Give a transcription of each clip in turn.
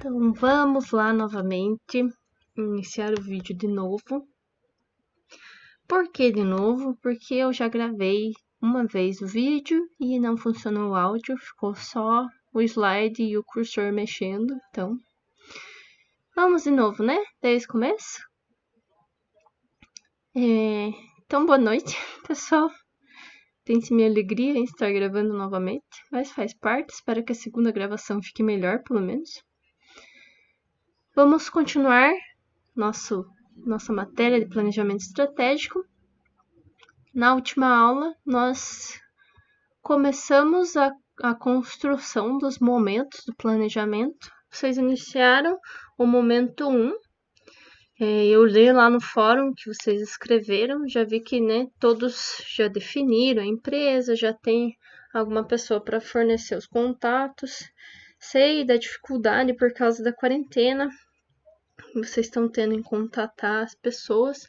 Então, vamos lá novamente, iniciar o vídeo de novo. Por que de novo? Porque eu já gravei uma vez o vídeo e não funcionou o áudio, ficou só o slide e o cursor mexendo. Então, vamos de novo, né? Desde o começo. Então, boa noite, pessoal. Tem-se minha alegria em estar gravando novamente, mas faz parte. Espero que a segunda gravação fique melhor, pelo menos. Vamos continuar nossa matéria de planejamento estratégico. Na última aula, nós começamos a construção dos momentos do planejamento. Vocês iniciaram o momento 1. Eu li lá no fórum que vocês escreveram, já vi que todos já definiram a empresa, já tem alguma pessoa para fornecer os contatos. Sei da dificuldade por causa da quarentena. Vocês estão tendo em contatar as pessoas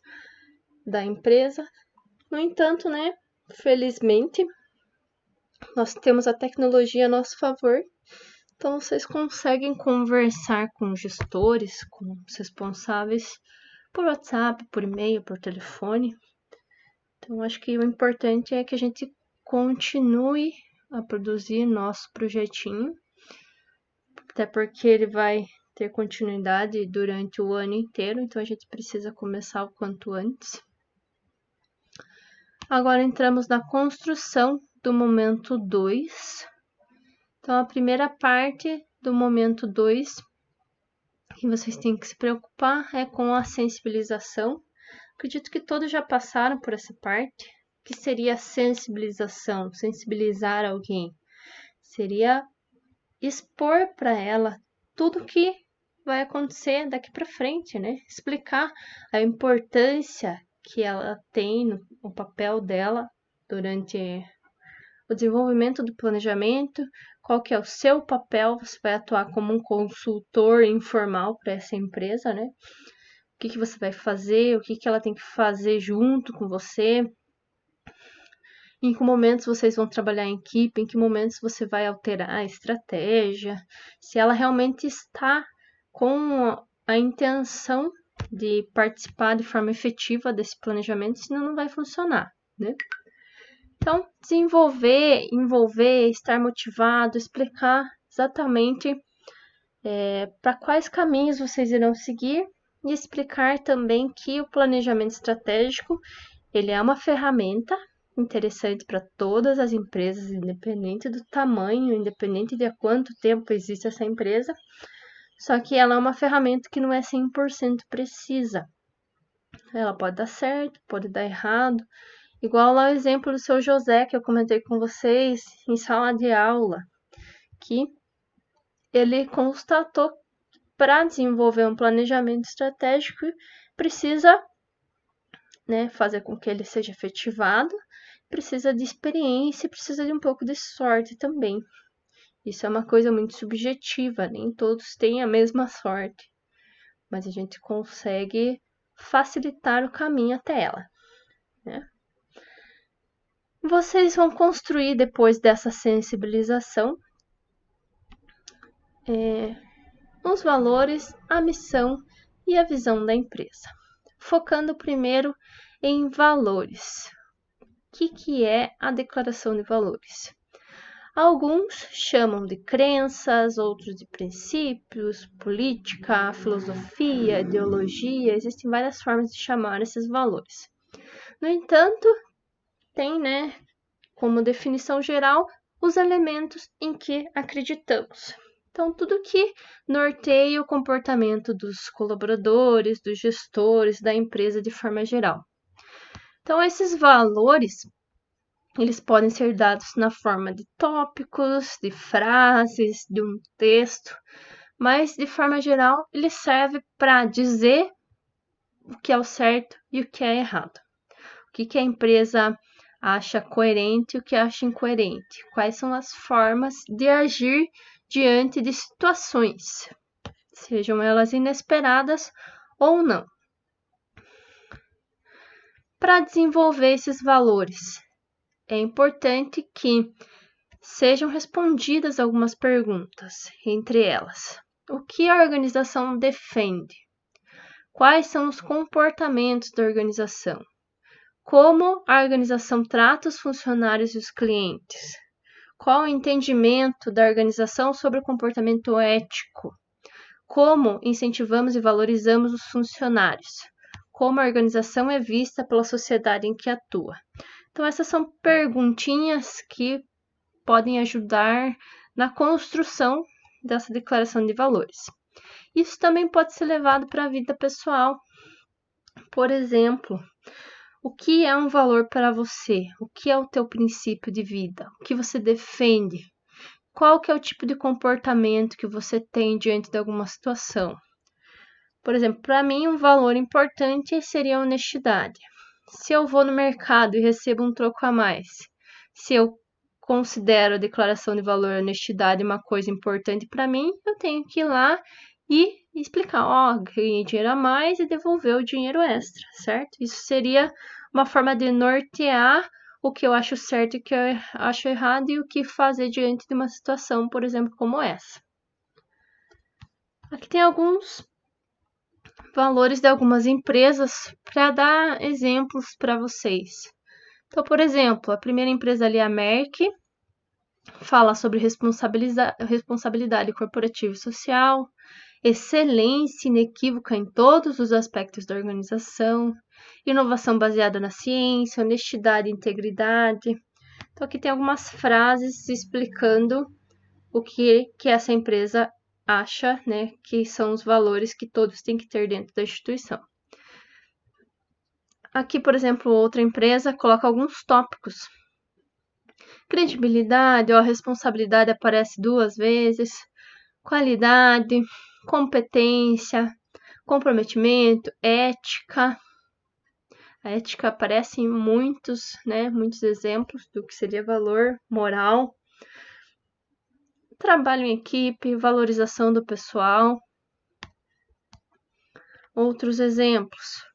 da empresa. No entanto, felizmente, nós temos a tecnologia a nosso favor. Então, vocês conseguem conversar com gestores, com os responsáveis, por WhatsApp, por e-mail, por telefone. Então, acho que o importante é que a gente continue a produzir nosso projetinho, até porque ele vai ter continuidade durante o ano inteiro, então a gente precisa começar o quanto antes. Agora entramos na construção do momento 2. Então, a primeira parte do momento 2 que vocês têm que se preocupar é com a sensibilização. Acredito que todos já passaram por essa parte. O que seria a sensibilização? Sensibilizar alguém. Seria expor para ela tudo que vai acontecer daqui para frente, Explicar a importância que ela tem, o papel dela durante o desenvolvimento do planejamento, qual que é o seu papel, você vai atuar como um consultor informal para essa empresa, O que você vai fazer, o que ela tem que fazer junto com você, em que momentos vocês vão trabalhar em equipe, em que momentos você vai alterar a estratégia, se ela realmente está com a intenção de participar de forma efetiva desse planejamento, senão não vai funcionar, Então, desenvolver, envolver, estar motivado, explicar exatamente para quais caminhos vocês irão seguir e explicar também que o planejamento estratégico ele é uma ferramenta interessante para todas as empresas, independente do tamanho, independente de há quanto tempo existe essa empresa, só que ela é uma ferramenta que não é 100% precisa. Ela pode dar certo, pode dar errado, igual lá o exemplo do seu José, que eu comentei com vocês em sala de aula, que ele constatou que para desenvolver um planejamento estratégico precisa fazer com que ele seja efetivado, precisa de experiência, precisa de um pouco de sorte também. Isso é uma coisa muito subjetiva, nem todos têm a mesma sorte, mas a gente consegue facilitar o caminho até ela, Vocês vão construir, depois dessa sensibilização, os valores, a missão e a visão da empresa. Focando primeiro em valores. O que é a declaração de valores? Alguns chamam de crenças, outros de princípios, política, filosofia, ideologia, existem várias formas de chamar esses valores. No entanto, tem, como definição geral, os elementos em que acreditamos. Então, tudo que norteia o comportamento dos colaboradores, dos gestores, da empresa de forma geral. Então, esses valores, eles podem ser dados na forma de tópicos, de frases, de um texto, mas, de forma geral, ele serve para dizer o que é o certo e o que é errado. O que a empresa acha coerente e o que acha incoerente. Quais são as formas de agir diante de situações, sejam elas inesperadas ou não. Para desenvolver esses valores, é importante que sejam respondidas algumas perguntas, entre elas: O que a organização defende? Quais são os comportamentos da organização? Como a organização trata os funcionários e os clientes? Qual o entendimento da organização sobre o comportamento ético? Como incentivamos e valorizamos os funcionários? Como a organização é vista pela sociedade em que atua? Então, essas são perguntinhas que podem ajudar na construção dessa declaração de valores. Isso também pode ser levado para a vida pessoal. Por exemplo, o que é um valor para você? O que é o teu princípio de vida? O que você defende? Qual que é o tipo de comportamento que você tem diante de alguma situação? Por exemplo, para mim, um valor importante seria a honestidade. Se eu vou no mercado e recebo um troco a mais, se eu considero a declaração de valor e honestidade uma coisa importante para mim, eu tenho que ir lá e explicar, ganhei dinheiro a mais e devolver o dinheiro extra, certo? Isso seria uma forma de nortear o que eu acho certo e o que eu acho errado e o que fazer diante de uma situação, por exemplo, como essa. Aqui tem alguns valores de algumas empresas para dar exemplos para vocês. Então, por exemplo, a primeira empresa ali, a Merck, fala sobre responsabilidade corporativa e social, excelência inequívoca em todos os aspectos da organização, inovação baseada na ciência, honestidade e integridade. Então, aqui tem algumas frases explicando o que essa empresa acha, né, que são os valores que todos têm que ter dentro da instituição. Aqui, por exemplo, outra empresa coloca alguns tópicos. Credibilidade, a responsabilidade aparece 2 vezes, qualidade, competência, comprometimento, ética. A ética aparece em muitos exemplos do que seria valor moral. Trabalho em equipe, valorização do pessoal. Outros exemplos.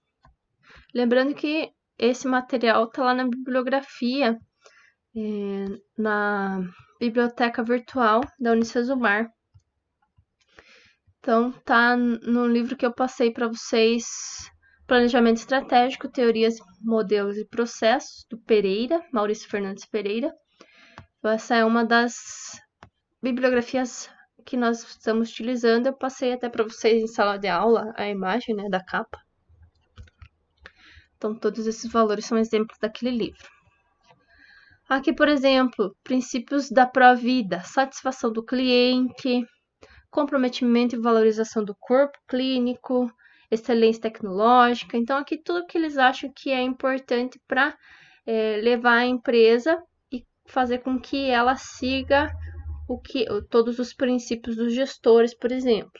Lembrando que esse material está lá na bibliografia, na biblioteca virtual da Unicesumar. Então, tá no livro que eu passei para vocês, Planejamento Estratégico, Teorias, Modelos e Processos, do Pereira, Maurício Fernandes Pereira. Então, essa é uma das bibliografias que nós estamos utilizando. Eu passei até para vocês em sala de aula a imagem, né, da capa. Então, todos esses valores são exemplos daquele livro. Aqui, por exemplo, princípios da pró-vida, satisfação do cliente, comprometimento e valorização do corpo clínico, excelência tecnológica. Então, aqui tudo que eles acham que é importante para levar a empresa e fazer com que ela siga todos os princípios dos gestores, por exemplo.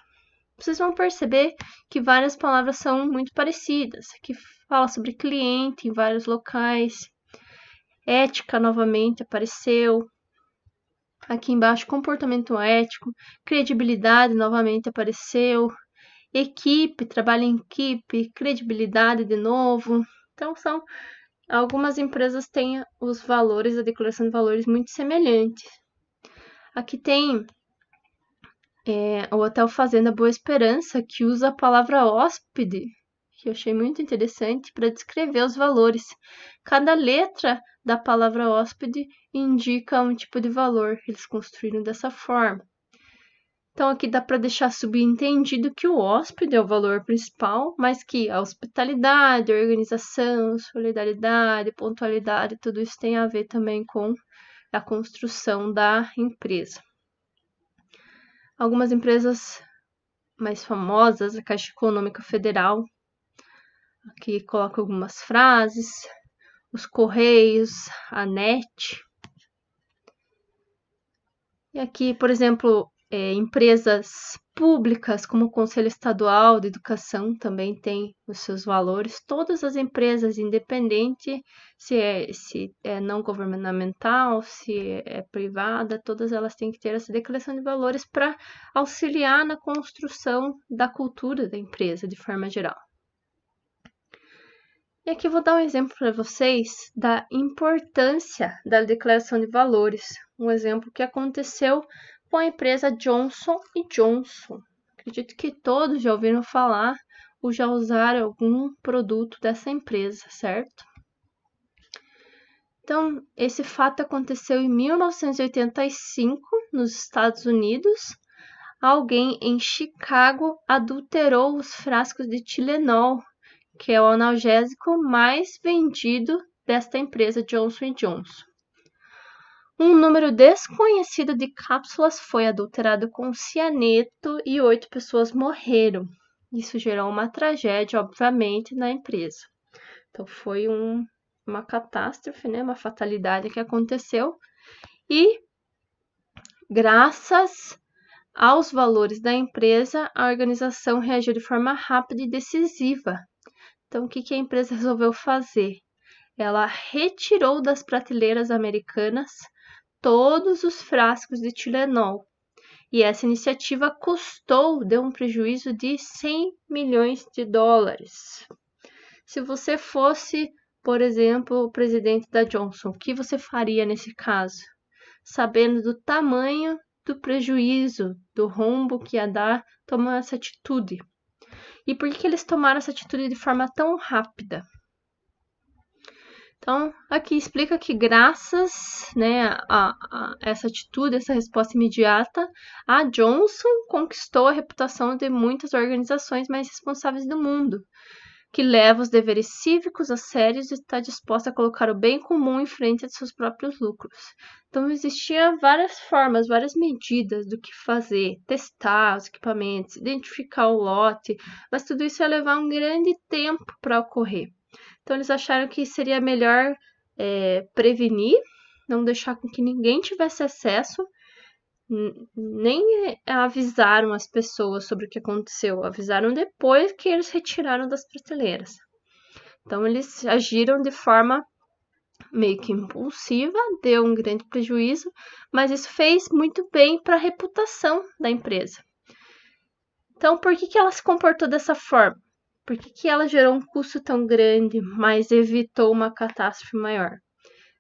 Vocês vão perceber que várias palavras são muito parecidas, que fala sobre cliente em vários locais. Ética, novamente, apareceu. Aqui embaixo, comportamento ético. Credibilidade, novamente, apareceu. Equipe, trabalho em equipe. Credibilidade, de novo. Então, algumas empresas têm os valores, a declaração de valores muito semelhantes. Aqui tem o Hotel Fazenda Boa Esperança, que usa a palavra hóspede, que eu achei muito interessante, para descrever os valores. Cada letra da palavra hóspede indica um tipo de valor, eles construíram dessa forma. Então, aqui dá para deixar subentendido que o hóspede é o valor principal, mas que a hospitalidade, a organização, solidariedade, pontualidade, tudo isso tem a ver também com a construção da empresa. Algumas empresas mais famosas, a Caixa Econômica Federal, aqui coloca algumas frases, os Correios, a NET. E aqui, por exemplo, empresas públicas como o Conselho Estadual de Educação também tem os seus valores. Todas as empresas, independente se é não governamental, se é privada, todas elas têm que ter essa declaração de valores para auxiliar na construção da cultura da empresa de forma geral. E aqui eu vou dar um exemplo para vocês da importância da declaração de valores. Um exemplo que aconteceu com a empresa Johnson & Johnson. Acredito que todos já ouviram falar ou já usaram algum produto dessa empresa, certo? Então, esse fato aconteceu em 1985, nos Estados Unidos. Alguém em Chicago adulterou os frascos de Tylenol, que é o analgésico mais vendido desta empresa Johnson & Johnson. Um número desconhecido de cápsulas foi adulterado com cianeto e 8 pessoas morreram. Isso gerou uma tragédia, obviamente, na empresa. Então, foi uma catástrofe, né? Uma fatalidade que aconteceu. E, graças aos valores da empresa, a organização reagiu de forma rápida e decisiva. Então, o que a empresa resolveu fazer? Ela retirou das prateleiras americanas todos os frascos de Tylenol. E essa iniciativa deu um prejuízo de 100 milhões de dólares. Se você fosse, por exemplo, o presidente da Johnson, o que você faria nesse caso? Sabendo do tamanho do prejuízo, do rombo que ia dar, tomar essa atitude. E por que eles tomaram essa atitude de forma tão rápida? Então, aqui explica que graças, né, a essa atitude, essa resposta imediata, a Johnson conquistou a reputação de muitas organizações mais responsáveis do mundo, que leva os deveres cívicos a sério e está disposta a colocar o bem comum em frente a seus próprios lucros. Então, existiam várias formas, várias medidas do que fazer, testar os equipamentos, identificar o lote, mas tudo isso ia levar um grande tempo para ocorrer. Então, eles acharam que seria melhor prevenir, não deixar com que ninguém tivesse acesso, nem avisaram as pessoas sobre o que aconteceu, avisaram depois que eles retiraram das prateleiras. Então, eles agiram de forma meio que impulsiva, deu um grande prejuízo, mas isso fez muito bem para a reputação da empresa. Então, por que ela se comportou dessa forma? Por que ela gerou um custo tão grande, mas evitou uma catástrofe maior?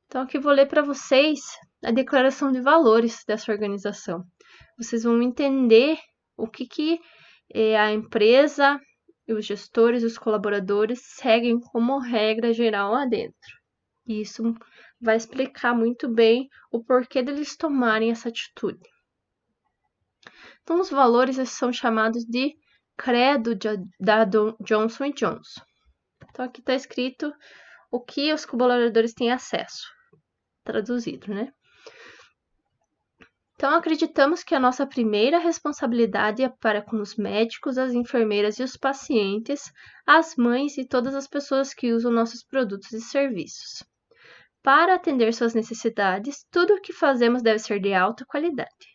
Então, aqui vou ler para vocês a declaração de valores dessa organização. Vocês vão entender o que a empresa, os gestores, os colaboradores seguem como regra geral lá dentro. E isso vai explicar muito bem o porquê deles tomarem essa atitude. Então, os valores são chamados de credo da Johnson & Johnson. Então, aqui está escrito o que os colaboradores têm acesso, traduzido, né? Então, acreditamos que a nossa primeira responsabilidade é para com os médicos, as enfermeiras e os pacientes, as mães e todas as pessoas que usam nossos produtos e serviços. Para atender suas necessidades, tudo o que fazemos deve ser de alta qualidade.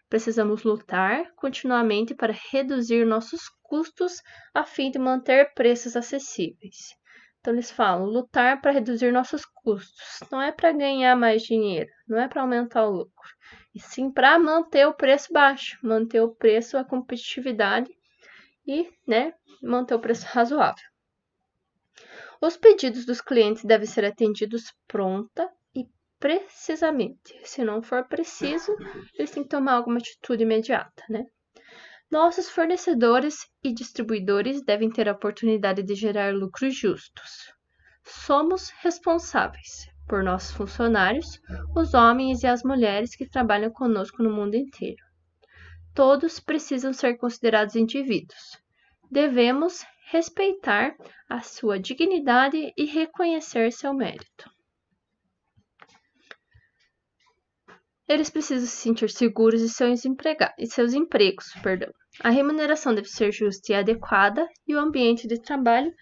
Precisamos lutar continuamente para reduzir nossos custos a fim de manter preços acessíveis. Então, eles falam, lutar para reduzir nossos custos. Não é para ganhar mais dinheiro, não é para aumentar o lucro, e sim para manter o preço baixo, manter o preço, a competitividade e, né, manter o preço razoável. Os pedidos dos clientes devem ser atendidos pronta e precisamente. Se não for preciso, eles têm que tomar alguma atitude imediata, né? Nossos fornecedores e distribuidores devem ter a oportunidade de gerar lucros justos. Somos responsáveis por nossos funcionários, os homens e as mulheres que trabalham conosco no mundo inteiro. Todos precisam ser considerados indivíduos. Devemos respeitar a sua dignidade e reconhecer seu mérito. Eles precisam se sentir seguros em seus empregos. A remuneração deve ser justa e adequada e o ambiente de trabalho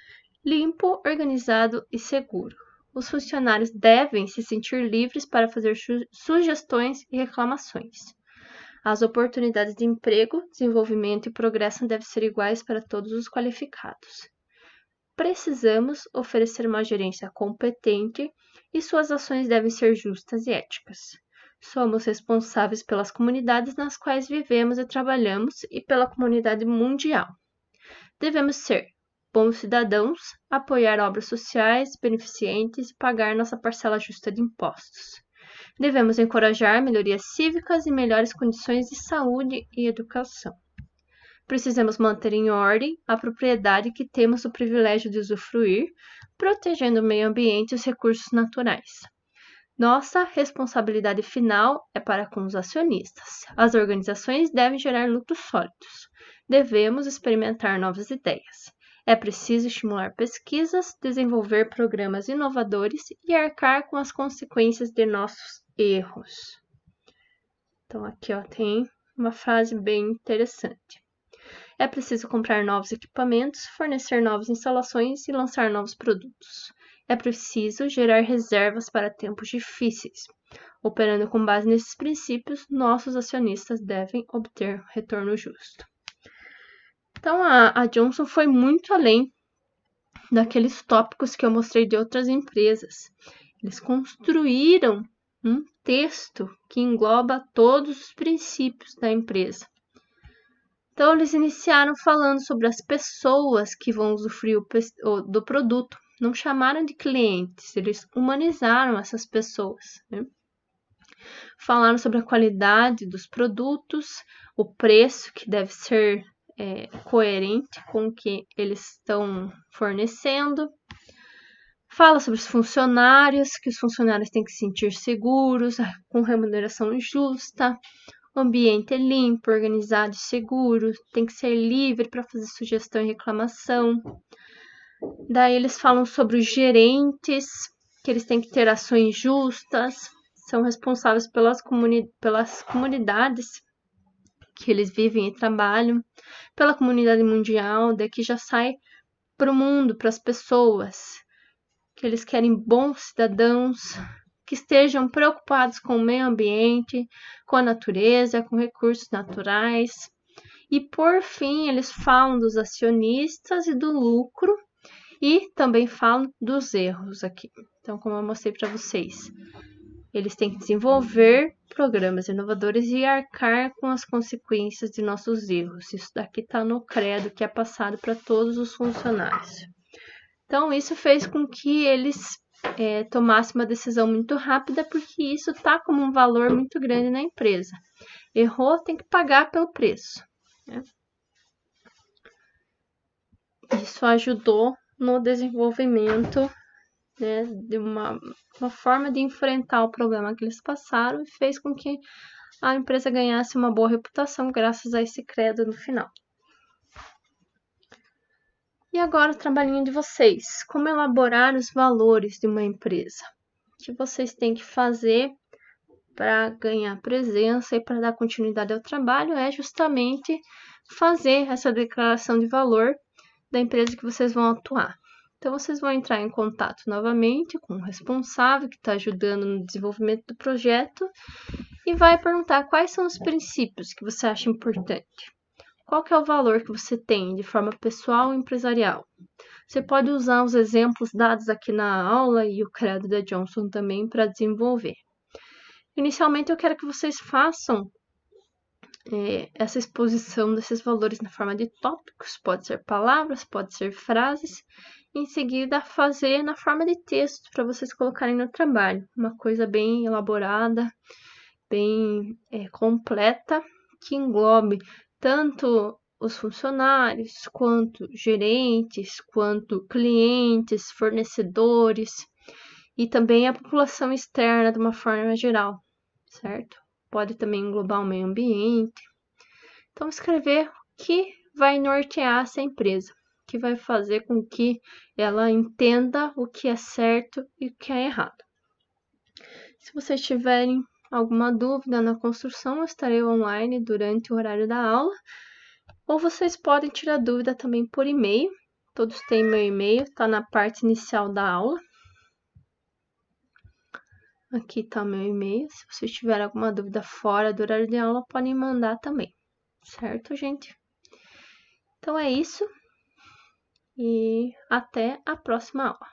limpo, organizado e seguro. Os funcionários devem se sentir livres para fazer sugestões e reclamações. As oportunidades de emprego, desenvolvimento e progresso devem ser iguais para todos os qualificados. Precisamos oferecer uma gerência competente e suas ações devem ser justas e éticas. Somos responsáveis pelas comunidades nas quais vivemos e trabalhamos e pela comunidade mundial. Devemos ser bons cidadãos, apoiar obras sociais, beneficentes e pagar nossa parcela justa de impostos. Devemos encorajar melhorias cívicas e melhores condições de saúde e educação. Precisamos manter em ordem a propriedade que temos o privilégio de usufruir, protegendo o meio ambiente e os recursos naturais. Nossa responsabilidade final é para com os acionistas. As organizações devem gerar lucros sólidos. Devemos experimentar novas ideias. É preciso estimular pesquisas, desenvolver programas inovadores e arcar com as consequências de nossos erros. Então, aqui tem uma frase bem interessante. É preciso comprar novos equipamentos, fornecer novas instalações e lançar novos produtos. É preciso gerar reservas para tempos difíceis. Operando com base nesses princípios, nossos acionistas devem obter retorno justo. Então, a Johnson foi muito além daqueles tópicos que eu mostrei de outras empresas. Eles construíram um texto que engloba todos os princípios da empresa. Então, eles iniciaram falando sobre as pessoas que vão usufruir do produto. Não chamaram de clientes, eles humanizaram essas pessoas, né? Falaram sobre a qualidade dos produtos, o preço que deve ser coerente com o que eles estão fornecendo. Fala sobre os funcionários, que os funcionários têm que se sentir seguros, com remuneração justa. O ambiente é limpo, organizado e seguro, tem que ser livre para fazer sugestão e reclamação. Daí eles falam sobre os gerentes, que eles têm que ter ações justas, são responsáveis pelas comunidades que eles vivem e trabalham, pela comunidade mundial, daqui já sai para o mundo, para as pessoas, que eles querem bons cidadãos, que estejam preocupados com o meio ambiente, com a natureza, com recursos naturais. E, por fim, eles falam dos acionistas e do lucro e também falam dos erros aqui. Então, como eu mostrei para vocês, eles têm que desenvolver programas inovadores e arcar com as consequências de nossos erros. Isso daqui está no credo que é passado para todos os funcionários. Então, isso fez com que eles tomassem uma decisão muito rápida, porque isso está como um valor muito grande na empresa. Errou, tem que pagar pelo preço, né? Isso ajudou no desenvolvimento, né, de uma forma de enfrentar o problema que eles passaram e fez com que a empresa ganhasse uma boa reputação graças a esse credo no final. E agora o trabalhinho de vocês. Como elaborar os valores de uma empresa? O que vocês têm que fazer para ganhar presença e para dar continuidade ao trabalho é justamente fazer essa declaração de valor da empresa que vocês vão atuar. Então, vocês vão entrar em contato novamente com o responsável que está ajudando no desenvolvimento do projeto e vai perguntar quais são os princípios que você acha importante. Qual que é o valor que você tem de forma pessoal e empresarial? Você pode usar os exemplos dados aqui na aula e o credo da Johnson também para desenvolver. Inicialmente, eu quero que vocês façam essa exposição desses valores na forma de tópicos, pode ser palavras, pode ser frases. Em seguida, fazer na forma de texto para vocês colocarem no trabalho. Uma coisa bem elaborada, bem completa, que englobe tanto os funcionários, quanto gerentes, quanto clientes, fornecedores e também a população externa de uma forma geral, certo? Pode também englobar o meio ambiente. Então, escrever o que vai nortear essa empresa, que vai fazer com que ela entenda o que é certo e o que é errado. Se vocês tiverem alguma dúvida na construção, eu estarei online durante o horário da aula, ou vocês podem tirar dúvida também por e-mail. Todos têm meu e-mail, está na parte inicial da aula. Aqui está o meu e-mail. Se vocês tiverem alguma dúvida fora do horário de aula, podem mandar também. Certo, gente? Então é isso. E até a próxima aula.